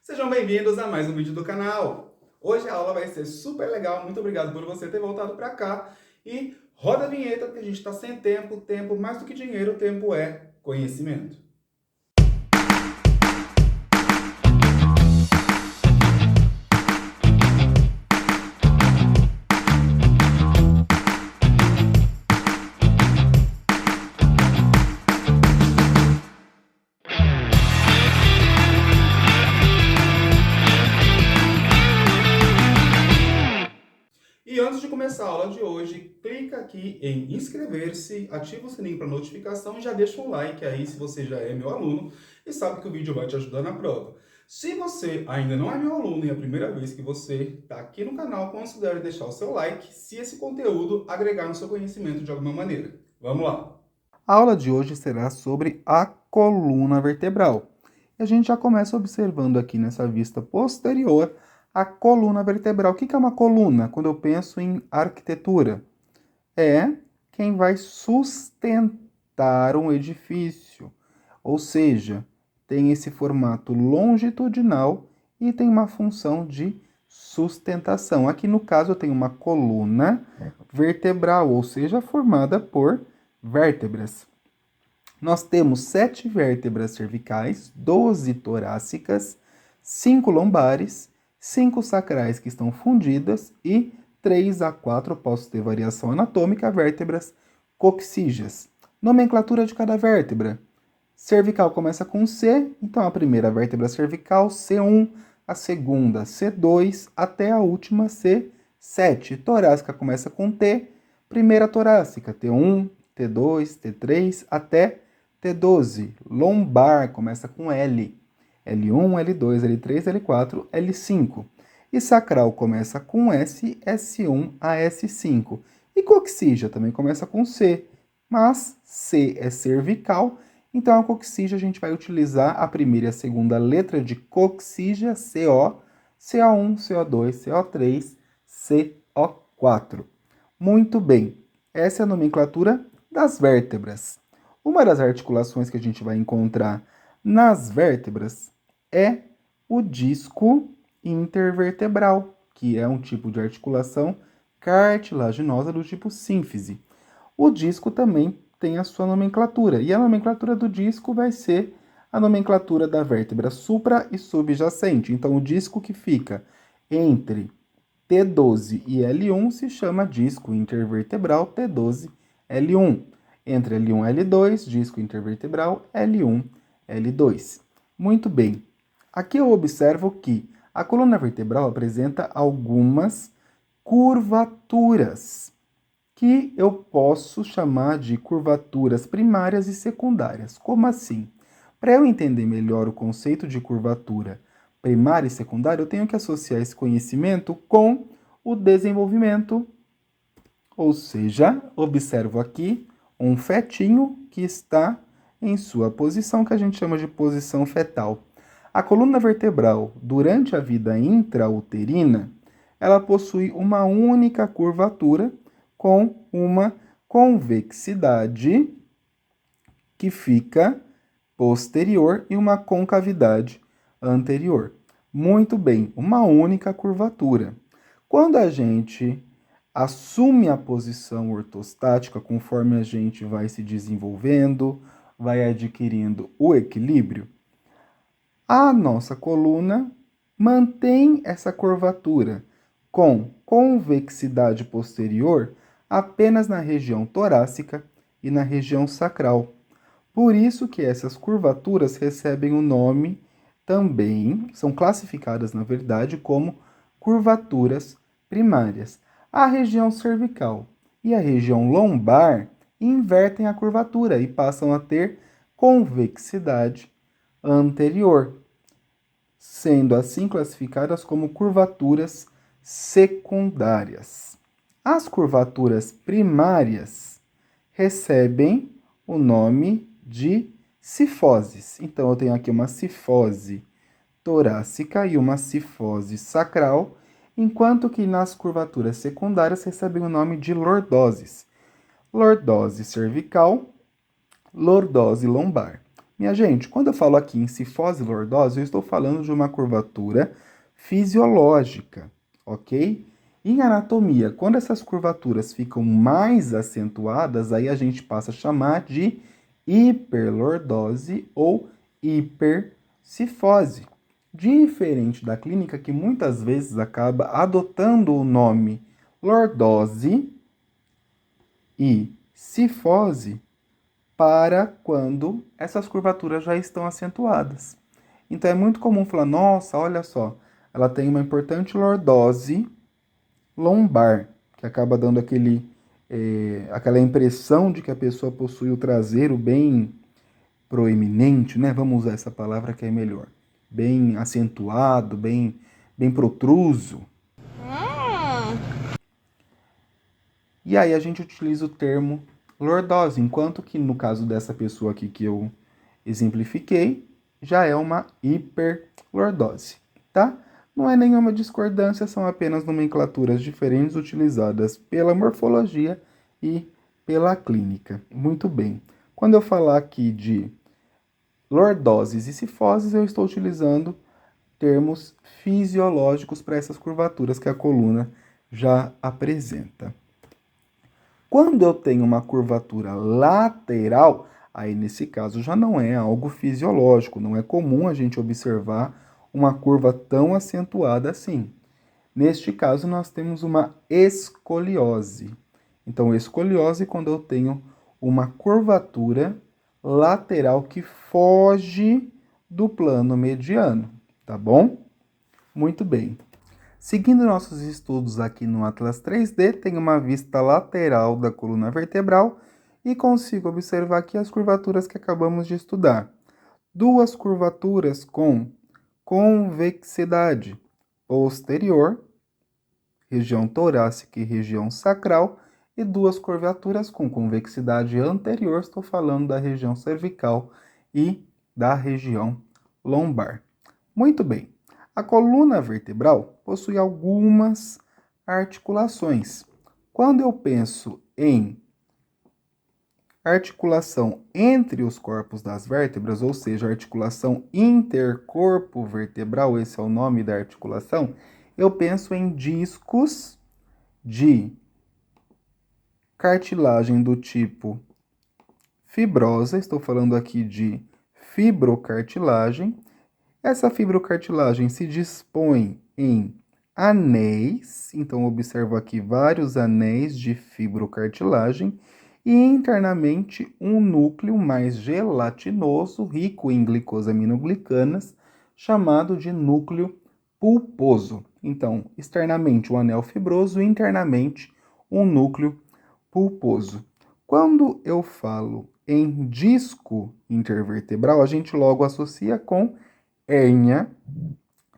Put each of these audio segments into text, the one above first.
Sejam bem-vindos a mais um vídeo do canal. Hoje a aula vai ser super legal, muito obrigado por você ter voltado para cá. E roda a vinheta, porque a gente está sem tempo, tempo mais do que dinheiro, tempo é conhecimento. E antes de começar a aula de hoje, clica aqui em inscrever-se, ativa o sininho para notificação e já deixa um like aí se você já é meu aluno e sabe que o vídeo vai te ajudar na prova. Se você ainda não é meu aluno e é a primeira vez que você está aqui no canal, considere deixar o seu like se esse conteúdo agregar no seu conhecimento de alguma maneira. Vamos lá! A aula de hoje será sobre a coluna vertebral. E a gente já começa observando aqui nessa vista posterior a coluna vertebral. O que é uma coluna? Quando eu penso em arquitetura, é quem vai sustentar um edifício. Ou seja, tem esse formato longitudinal e tem uma função de sustentação. Aqui no caso eu tenho uma coluna vertebral, ou seja, formada por vértebras. Nós temos 7 vértebras cervicais, 12 torácicas, 5 lombares, 5 sacrais que estão fundidas e 3 a 4, posso ter variação anatômica, vértebras coxígeas. Nomenclatura de cada vértebra. Cervical começa com C, então a primeira vértebra cervical, C1, a segunda, C2, até a última, C7. Torácica começa com T, primeira torácica, T1, T2, T3, até T12. Lombar começa com L, L1, L2, L3, L4, L5. E sacral começa com S, S1 a S5. E coxígea também começa com C, mas C é cervical, então a coxígea a gente vai utilizar a primeira e a segunda letra de coxígea, CO, CO1, CO2, CO3, CO4. Muito bem, essa é a nomenclatura das vértebras. Uma das articulações que a gente vai encontrar nas vértebras é o disco intervertebral, que é um tipo de articulação cartilaginosa do tipo sínfise. O disco também tem a sua nomenclatura, e a nomenclatura do disco vai ser a nomenclatura da vértebra supra e subjacente. Então, o disco que fica entre T12 e L1 se chama disco intervertebral T12, L1. Entre L1 e L2, disco intervertebral L1, L2. Muito bem. Aqui eu observo que a coluna vertebral apresenta algumas curvaturas, que eu posso chamar de curvaturas primárias e secundárias. Como assim? Para eu entender melhor o conceito de curvatura primária e secundária, eu tenho que associar esse conhecimento com o desenvolvimento. Ou seja, observo aqui um fetinho que está em sua posição, que a gente chama de posição fetal. A coluna vertebral, durante a vida intrauterina, ela possui uma única curvatura com uma convexidade que fica posterior e uma concavidade anterior. Muito bem, uma única curvatura. Quando a gente assume a posição ortostática conforme a gente vai se desenvolvendo, vai adquirindo o equilíbrio, a nossa coluna mantém essa curvatura com convexidade posterior apenas na região torácica e na região sacral. Por isso que essas curvaturas recebem o nome também, são classificadas, na verdade, como curvaturas primárias. A região cervical e a região lombar invertem a curvatura e passam a ter convexidade anterior, sendo assim classificadas como curvaturas secundárias. As curvaturas primárias recebem o nome de cifoses. Então, eu tenho aqui uma cifose torácica e uma cifose sacral, enquanto que nas curvaturas secundárias recebem o nome de lordoses. Lordose cervical, lordose lombar. Minha gente, quando eu falo aqui em cifose e lordose, eu estou falando de uma curvatura fisiológica, ok? Em anatomia, quando essas curvaturas ficam mais acentuadas, aí a gente passa a chamar de hiperlordose ou hipercifose. Diferente da clínica, que muitas vezes acaba adotando o nome lordose e cifose para quando essas curvaturas já estão acentuadas. Então é muito comum falar, nossa, olha só, ela tem uma importante lordose lombar, que acaba dando aquela impressão de que a pessoa possui o traseiro bem proeminente, né? Vamos usar essa palavra que é melhor. Bem acentuado, bem protruso. E aí a gente utiliza o termo lordose, enquanto que no caso dessa pessoa aqui que eu exemplifiquei, já é uma hiperlordose, tá? Não é nenhuma discordância, são apenas nomenclaturas diferentes utilizadas pela morfologia e pela clínica. Muito bem. Quando eu falar aqui de lordoses e cifoses, eu estou utilizando termos fisiológicos para essas curvaturas que a coluna já apresenta. Quando eu tenho uma curvatura lateral, aí nesse caso já não é algo fisiológico, não é comum a gente observar uma curva tão acentuada assim. Neste caso, nós temos uma escoliose. Então, escoliose é quando eu tenho uma curvatura lateral que foge do plano mediano, tá bom? Muito bem. Seguindo nossos estudos aqui no Atlas 3D, tenho uma vista lateral da coluna vertebral e consigo observar aqui as curvaturas que acabamos de estudar. Duas curvaturas com convexidade posterior, região torácica e região sacral, e duas curvaturas com convexidade anterior, estou falando da região cervical e da região lombar. Muito bem. A coluna vertebral possui algumas articulações. Quando eu penso em articulação entre os corpos das vértebras, ou seja, articulação intercorpo vertebral, esse é o nome da articulação, eu penso em discos de cartilagem do tipo fibrosa, estou falando aqui de fibrocartilagem. Essa fibrocartilagem se dispõe em anéis, então observo aqui vários anéis de fibrocartilagem, e internamente um núcleo mais gelatinoso, rico em glicosaminoglicanas, chamado de núcleo pulposo. Então, externamente um anel fibroso, internamente um núcleo pulposo. Quando eu falo em disco intervertebral, a gente logo associa com hérnia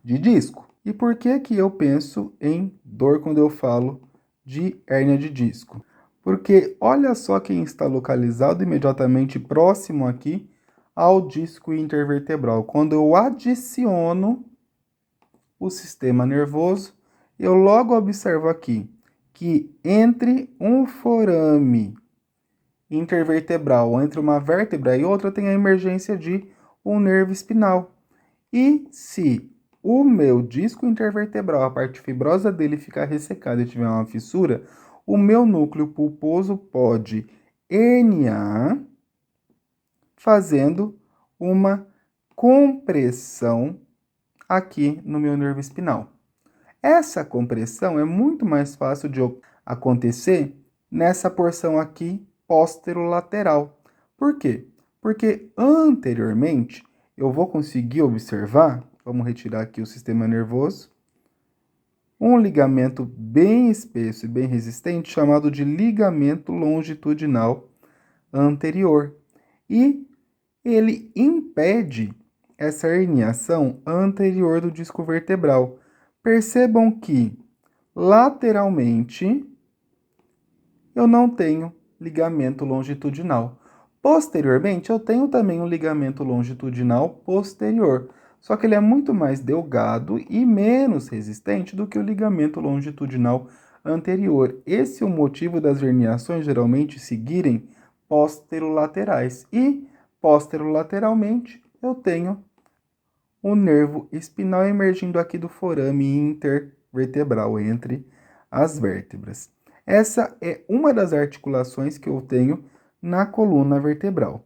de disco. E por que que eu penso em dor quando eu falo de hérnia de disco? Porque olha só quem está localizado imediatamente próximo aqui ao disco intervertebral. Quando eu adiciono o sistema nervoso, eu logo observo aqui que entre um forame intervertebral, entre uma vértebra e outra, tem a emergência de um nervo espinal. E se o meu disco intervertebral, a parte fibrosa dele ficar ressecada e tiver uma fissura, o meu núcleo pulposo pode herniar, fazendo uma compressão aqui no meu nervo espinal. Essa compressão é muito mais fácil de acontecer nessa porção aqui posterolateral. Por quê? Porque anteriormente eu vou conseguir observar, vamos retirar aqui o sistema nervoso, um ligamento bem espesso e bem resistente chamado de ligamento longitudinal anterior. E ele impede essa herniação anterior do disco vertebral. Percebam que lateralmente eu não tenho ligamento longitudinal. Posteriormente, eu tenho também um ligamento longitudinal posterior, só que ele é muito mais delgado e menos resistente do que o ligamento longitudinal anterior. Esse é o motivo das herniações geralmente seguirem posterolaterais. E Posterolateralmente, eu tenho o nervo espinal emergindo aqui do forame intervertebral entre as vértebras. Essa é uma das articulações que eu tenho na coluna vertebral.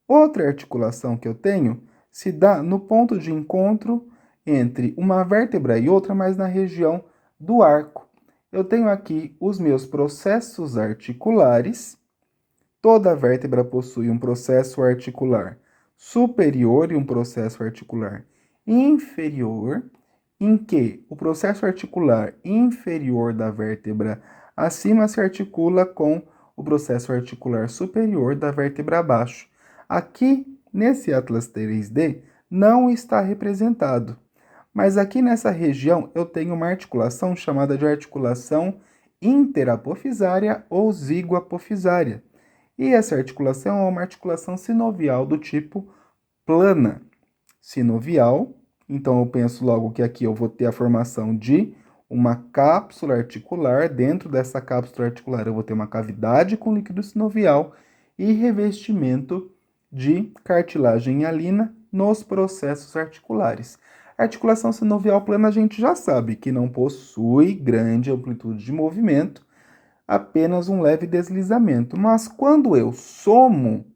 Outra articulação que eu tenho se dá no ponto de encontro entre uma vértebra e outra, mas na região do arco. Eu tenho aqui os meus processos articulares. Toda vértebra possui um processo articular superior e um processo articular inferior, em que o processo articular inferior da vértebra acima se articula com o processo articular superior da vértebra abaixo. Aqui, nesse Atlas 3D, não está representado, mas aqui nessa região eu tenho uma articulação chamada de articulação interapofisária ou zigoapofisária. E essa articulação é uma articulação sinovial do tipo plana. Sinovial, então eu penso logo que aqui eu vou ter a formação de uma cápsula articular. Dentro dessa cápsula articular eu vou ter uma cavidade com líquido sinovial e revestimento de cartilagem hialina nos processos articulares. A articulação sinovial plana a gente já sabe que não possui grande amplitude de movimento, apenas um leve deslizamento. Mas quando eu somo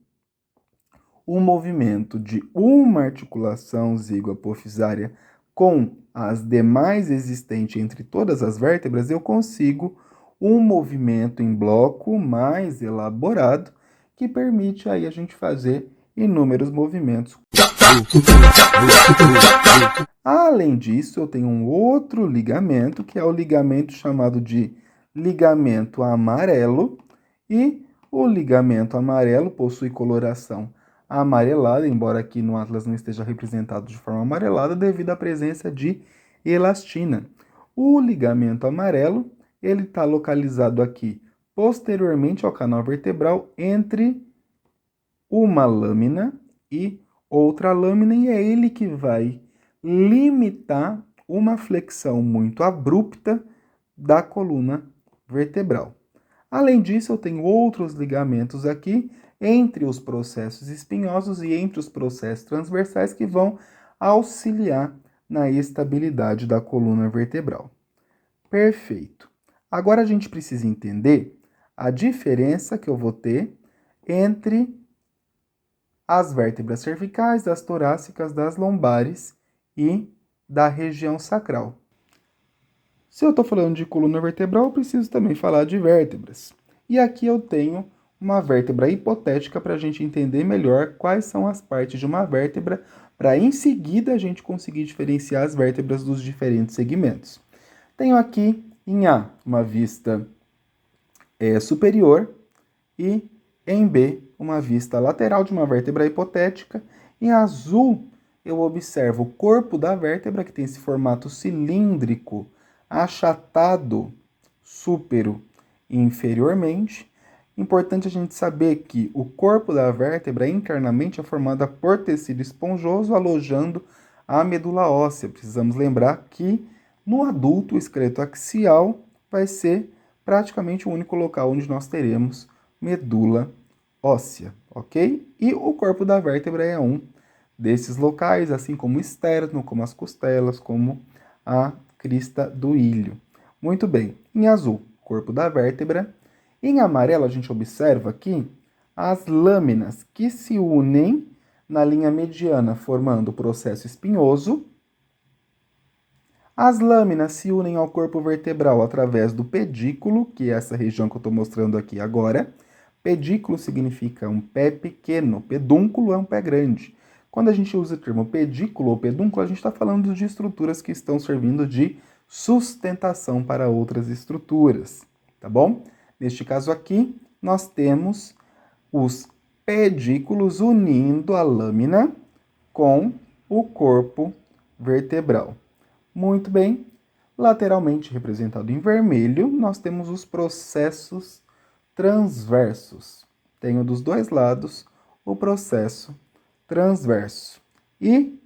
o movimento de uma articulação zigoapofisária com as demais existentes entre todas as vértebras, eu consigo um movimento em bloco mais elaborado que permite aí a gente fazer inúmeros movimentos. Além disso, eu tenho um outro ligamento, que é o ligamento chamado de ligamento amarelo, e o ligamento amarelo possui coloração amarelada, embora aqui no Atlas não esteja representado de forma amarelada devido à presença de elastina. O ligamento amarelo, ele está localizado aqui posteriormente ao canal vertebral entre uma lâmina e outra lâmina, e é ele que vai limitar uma flexão muito abrupta da coluna vertebral. Além disso, eu tenho outros ligamentos aqui entre os processos espinhosos e entre os processos transversais que vão auxiliar na estabilidade da coluna vertebral. Perfeito. Agora a gente precisa entender a diferença que eu vou ter entre as vértebras cervicais, das torácicas, das lombares e da região sacral. Se eu estou falando de coluna vertebral, eu preciso também falar de vértebras. E aqui eu tenho uma vértebra hipotética para a gente entender melhor quais são as partes de uma vértebra, para em seguida a gente conseguir diferenciar as vértebras dos diferentes segmentos. Tenho aqui em A uma vista superior e em B uma vista lateral de uma vértebra hipotética. Em azul eu observo o corpo da vértebra, que tem esse formato cilíndrico, achatado supero e inferiormente. Importante a gente saber que o corpo da vértebra internamente é formado por tecido esponjoso alojando a medula óssea. Precisamos lembrar que no adulto o esqueleto axial vai ser praticamente o único local onde nós teremos medula óssea, ok? E o corpo da vértebra é um desses locais, assim como o externo, como as costelas, como a crista do ilho. Muito bem, em azul, corpo da vértebra. Em amarelo, a gente observa aqui as lâminas que se unem na linha mediana, formando o processo espinhoso. As lâminas se unem ao corpo vertebral através do pedículo, que é essa região que eu estou mostrando aqui agora. Pedículo significa um pé pequeno, pedúnculo é um pé grande. Quando a gente usa o termo pedículo ou pedúnculo, a gente está falando de estruturas que estão servindo de sustentação para outras estruturas, tá bom? Neste caso aqui, nós temos os pedículos unindo a lâmina com o corpo vertebral. Muito bem. Lateralmente representado em vermelho, nós temos os processos transversos. Tenho dos dois lados o processo transverso. E,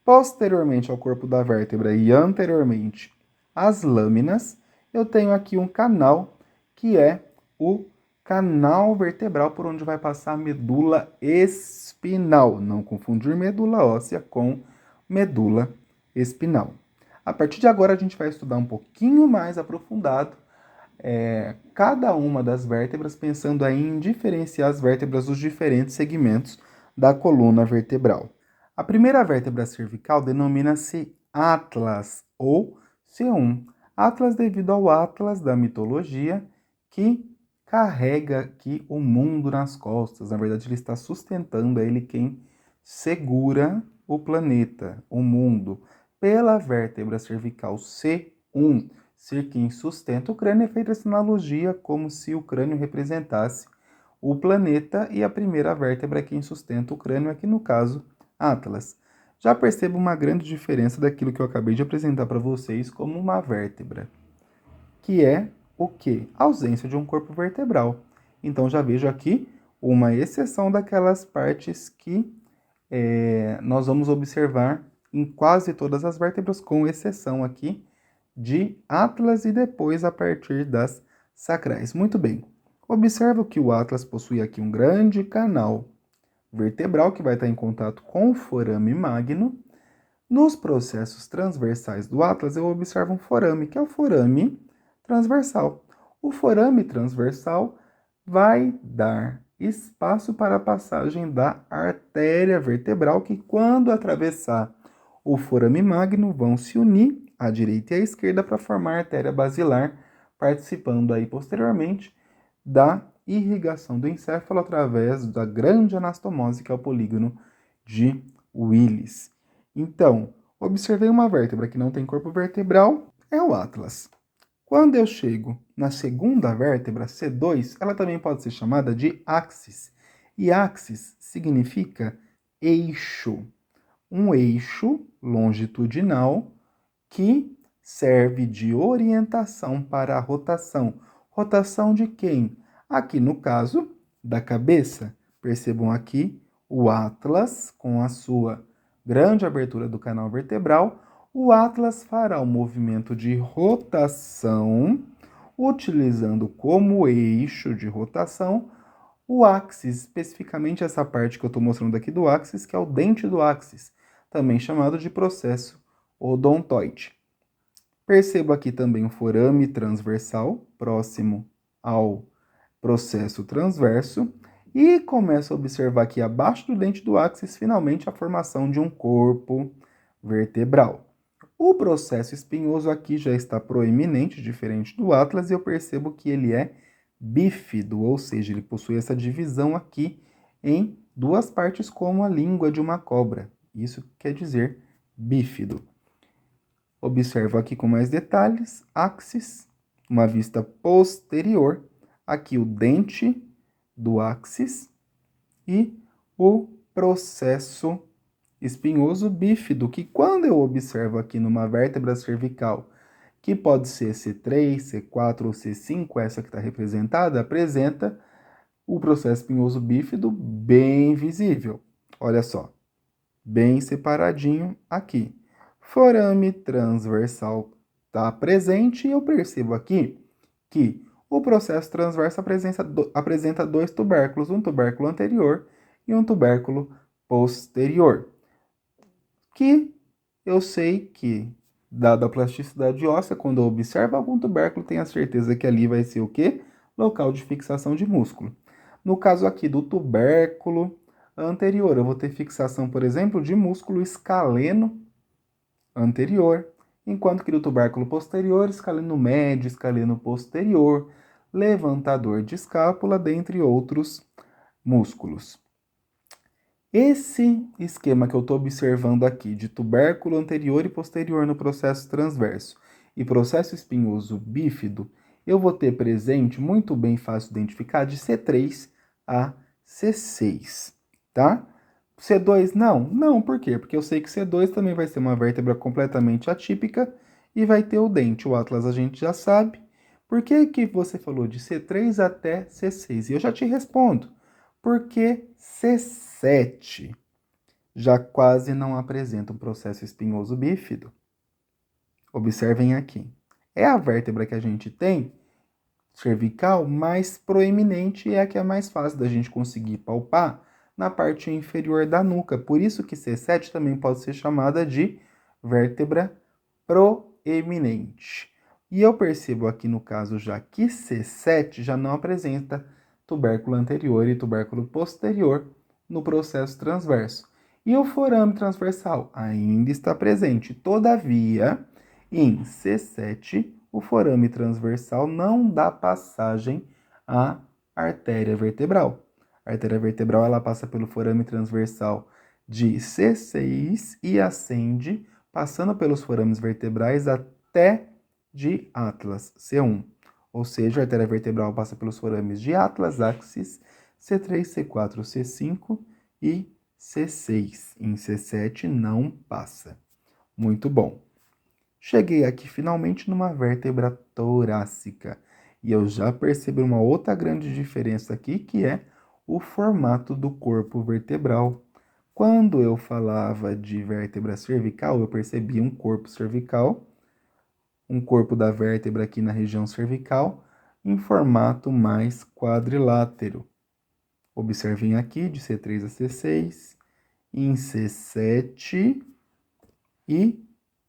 posteriormente ao corpo da vértebra e anteriormente às lâminas, eu tenho aqui um canal que é o canal vertebral por onde vai passar a medula espinal. Não confundir medula óssea com medula espinal. A partir de agora a gente vai estudar um pouquinho mais aprofundado cada uma das vértebras, pensando aí em diferenciar as vértebras dos diferentes segmentos da coluna vertebral. A primeira vértebra cervical denomina-se Atlas ou C1. Atlas devido ao Atlas da mitologia, que carrega aqui o mundo nas costas. Na verdade, ele está sustentando, é ele quem segura o planeta, o mundo. Pela vértebra cervical C1 ser quem sustenta o crânio, é feita essa analogia como se o crânio representasse o planeta e a primeira vértebra é quem sustenta o crânio, aqui no caso, Atlas. Já percebo uma grande diferença daquilo que eu acabei de apresentar para vocês como uma vértebra, que é o quê? A ausência de um corpo vertebral. Então já vejo aqui uma exceção daquelas partes que nós vamos observar em quase todas as vértebras, com exceção aqui de Atlas e depois a partir das sacrais. Muito bem. Observa que o Atlas possui aqui um grande canal vertebral que vai estar em contato com o forame magno. Nos processos transversais do Atlas, eu observo um forame, que é o forame transversal. O forame transversal vai dar espaço para a passagem da artéria vertebral, que quando atravessar o forame magno vão se unir à direita e à esquerda para formar a artéria basilar, participando aí posteriormente da irrigação do encéfalo através da grande anastomose, que é o polígono de Willis. Então, observei uma vértebra que não tem corpo vertebral, é o Atlas. Quando eu chego na segunda vértebra, C2, ela também pode ser chamada de axis. E axis significa eixo. Um eixo longitudinal que serve de orientação para a rotação. Rotação de quem? Aqui no caso da cabeça. Percebam aqui o Atlas com a sua grande abertura do canal vertebral. O Atlas fará o movimento de rotação, utilizando como eixo de rotação o axis, especificamente essa parte que eu estou mostrando aqui do axis, que é o dente do axis, também chamado de processo odontoide. Percebo aqui também o forame transversal, próximo ao processo transverso, e começo a observar aqui abaixo do dente do axis, finalmente, a formação de um corpo vertebral. O processo espinhoso aqui já está proeminente, diferente do Atlas, e eu percebo que ele é bífido, ou seja, ele possui essa divisão aqui em duas partes, como a língua de uma cobra. Isso quer dizer bífido. Observo aqui com mais detalhes, axis, uma vista posterior, aqui o dente do axis e o processo espinhoso bífido, que quando eu observo aqui numa vértebra cervical, que pode ser C3, C4 ou C5, essa que está representada, apresenta o processo espinhoso bífido bem visível. Olha só, bem separadinho aqui. Forame transversal está presente e eu percebo aqui que o processo transverso apresenta dois tubérculos, um tubérculo anterior e um tubérculo posterior. Que eu sei que, dada a plasticidade óssea, quando eu observo algum tubérculo, tenho a certeza que ali vai ser o quê? Local de fixação de músculo. No caso aqui do tubérculo anterior, eu vou ter fixação, por exemplo, de músculo escaleno anterior, enquanto que do tubérculo posterior, escaleno médio, escaleno posterior, levantador de escápula, dentre outros músculos. Esse esquema que eu estou observando aqui de tubérculo anterior e posterior no processo transverso e processo espinhoso bífido, eu vou ter presente, muito bem fácil de identificar, de C3 a C6, tá? C2 não? Não, por quê? Porque eu sei que C2 também vai ser uma vértebra completamente atípica e vai ter o dente. O Atlas a gente já sabe. Por que que você falou de C3 até C6? E eu já te respondo. Porque C7 já quase não apresenta um processo espinhoso bífido. Observem aqui. É a vértebra que a gente tem cervical mais proeminente e é a que é mais fácil da gente conseguir palpar na parte inferior da nuca. Por isso que C7 também pode ser chamada de vértebra proeminente. E eu percebo aqui no caso já que C7 já não apresenta tubérculo anterior e tubérculo posterior no processo transverso. E o forame transversal ainda está presente. Todavia, em C7, o forame transversal não dá passagem à artéria vertebral. A artéria vertebral ela passa pelo forame transversal de C6 e ascende, passando pelos forames vertebrais até de Atlas, C1. Ou seja, a artéria vertebral passa pelos forames de Atlas, axis, C3, C4, C5 e C6. Em C7 não passa. Muito bom. Cheguei aqui finalmente numa vértebra torácica. E eu já percebi uma outra grande diferença aqui, que é o formato do corpo vertebral. Quando eu falava de vértebra cervical, eu percebia um corpo cervical, um corpo da vértebra aqui na região cervical, em formato mais quadrilátero. Observem aqui, de C3 a C6, em C7 e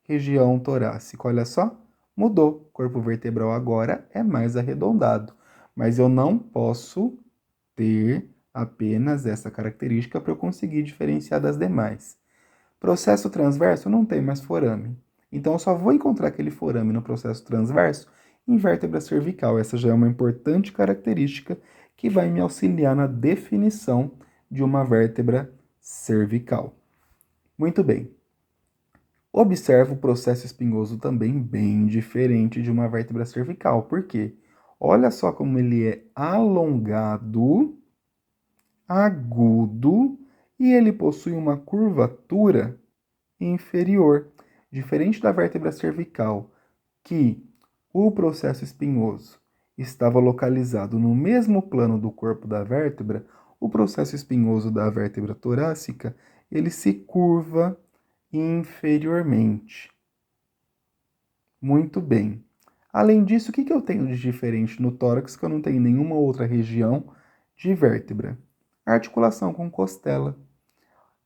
região torácica. Olha só, mudou. O corpo vertebral agora é mais arredondado. Mas eu não posso ter apenas essa característica para eu conseguir diferenciar das demais. Processo transverso não tem mais forame. Então eu só vou encontrar aquele forame no processo transverso em vértebra cervical. Essa já é uma importante característica que vai me auxiliar na definição de uma vértebra cervical. Muito bem. Observa o processo espinhoso também bem diferente de uma vértebra cervical. Por quê? Olha só como ele é alongado, agudo e ele possui uma curvatura inferior. Diferente da vértebra cervical, que o processo espinhoso estava localizado no mesmo plano do corpo da vértebra, o processo espinhoso da vértebra torácica, ele se curva inferiormente. Muito bem. Além disso, o que eu tenho de diferente no tórax que eu não tenho em nenhuma outra região de vértebra? A articulação com costela.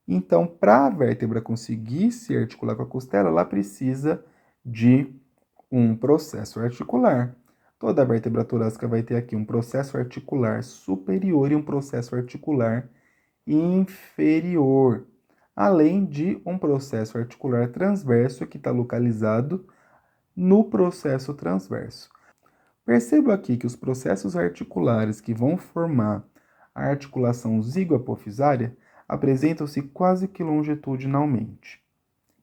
Então, para a vértebra conseguir se articular com a costela, ela precisa de um processo articular. Toda vértebra torácica vai ter aqui um processo articular superior e um processo articular inferior, além de um processo articular transverso que está localizado no processo transverso. Perceba aqui que os processos articulares que vão formar a articulação zigoapofisária apresentam-se quase que longitudinalmente.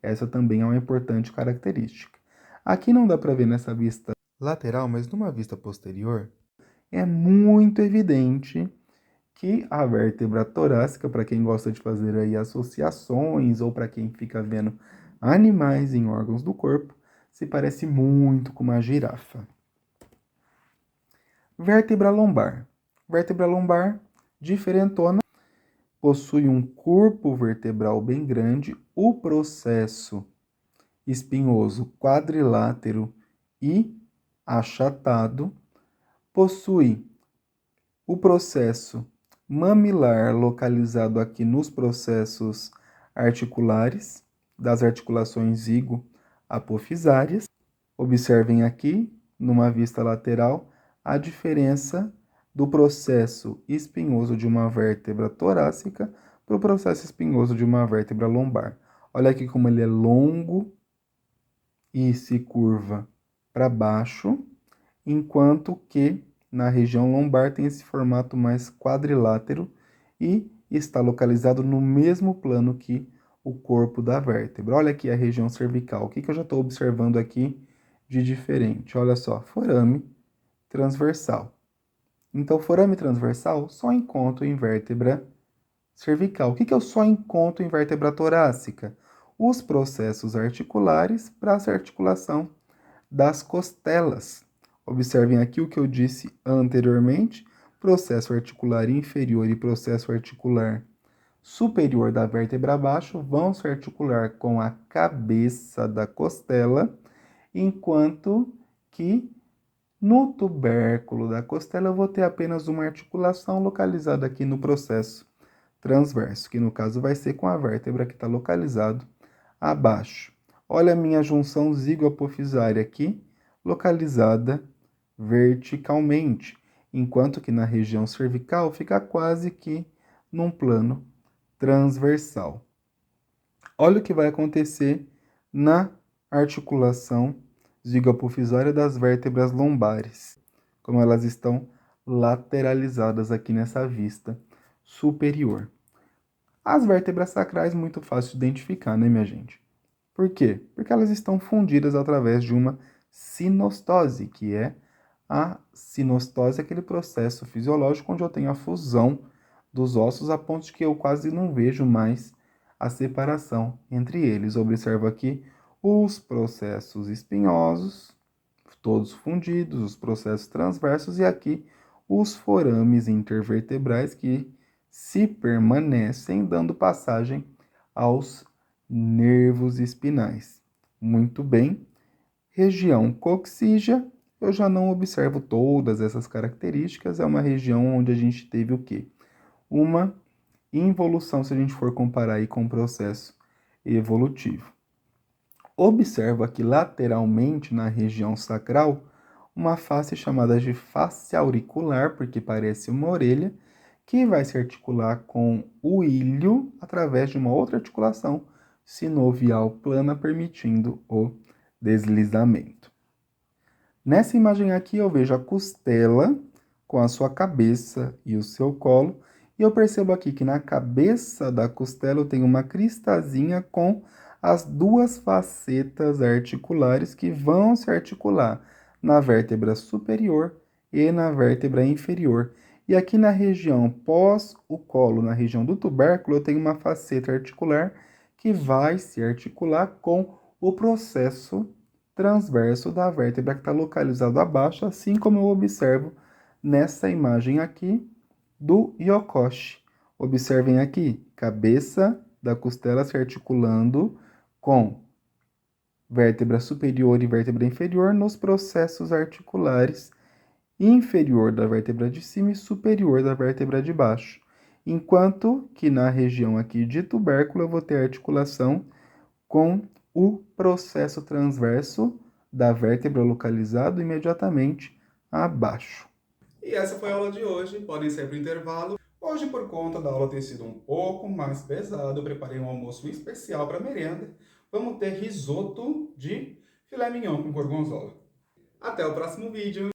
Essa também é uma importante característica. Aqui não dá para ver nessa vista lateral, mas numa vista posterior, é muito evidente que a vértebra torácica, para quem gosta de fazer aí associações ou para quem fica vendo animais em órgãos do corpo, se parece muito com uma girafa. Vértebra lombar. Vértebra lombar, diferentona, possui um corpo vertebral bem grande, o processo espinhoso quadrilátero e achatado, possui o processo mamilar localizado aqui nos processos articulares, das articulações zigoapofisárias. Observem aqui, numa vista lateral, a diferença do processo espinhoso de uma vértebra torácica para o processo espinhoso de uma vértebra lombar. Olha aqui como ele é longo e se curva para baixo, enquanto que na região lombar tem esse formato mais quadrilátero e está localizado no mesmo plano que o corpo da vértebra. Olha aqui a região cervical. O que eu já estou observando aqui de diferente? Olha só, forame transversal. Então, forame transversal só encontro em vértebra cervical. O que eu só encontro em vértebra torácica? Os processos articulares para essa articulação das costelas. Observem aqui o que eu disse anteriormente: processo articular inferior e processo articular superior da vértebra abaixo vão se articular com a cabeça da costela, enquanto que No tubérculo da costela, eu vou ter apenas uma articulação localizada aqui no processo transverso, que no caso vai ser com a vértebra que está localizado abaixo. Olha a minha junção zigoapofisária aqui, localizada verticalmente, enquanto que na região cervical fica quase que num plano transversal. Olha o que vai acontecer na articulação zigoapofisária das vértebras lombares, como elas estão lateralizadas aqui nessa vista superior. As vértebras sacrais, muito fácil de identificar, né, minha gente? Por quê? Porque elas estão fundidas através de uma sinostose, que é a sinostose, aquele processo fisiológico onde eu tenho a fusão dos ossos a ponto de que eu quase não vejo mais a separação entre eles. Observo aqui os processos espinhosos, todos fundidos, os processos transversos e aqui os forames intervertebrais que se permanecem dando passagem aos nervos espinais. Muito bem. Região coxígea, eu já não observo todas essas características, é uma região onde a gente teve o quê? Uma involução, se a gente for comparar aí com o processo evolutivo. Observo aqui lateralmente na região sacral uma face chamada de face auricular, porque parece uma orelha, que vai se articular com o ilho através de uma outra articulação sinovial plana, permitindo o deslizamento. Nessa imagem aqui eu vejo a costela com a sua cabeça e o seu colo, e eu percebo aqui que na cabeça da costela eu tenho uma cristazinha com as duas facetas articulares que vão se articular na vértebra superior e na vértebra inferior. E aqui na região pós o colo, na região do tubérculo, eu tenho uma faceta articular que vai se articular com o processo transverso da vértebra que está localizado abaixo, assim como eu observo nessa imagem aqui do Yokoshi. Observem aqui, cabeça da costela se articulando com vértebra superior e vértebra inferior nos processos articulares inferior da vértebra de cima e superior da vértebra de baixo. Enquanto que na região aqui de tubérculo eu vou ter articulação com o processo transverso da vértebra localizado imediatamente abaixo. E essa foi a aula de hoje, podem ser para o intervalo. Hoje, por conta da aula ter sido um pouco mais pesada, eu preparei um almoço especial para merenda. Vamos ter risoto de filé mignon com gorgonzola. Até o próximo vídeo!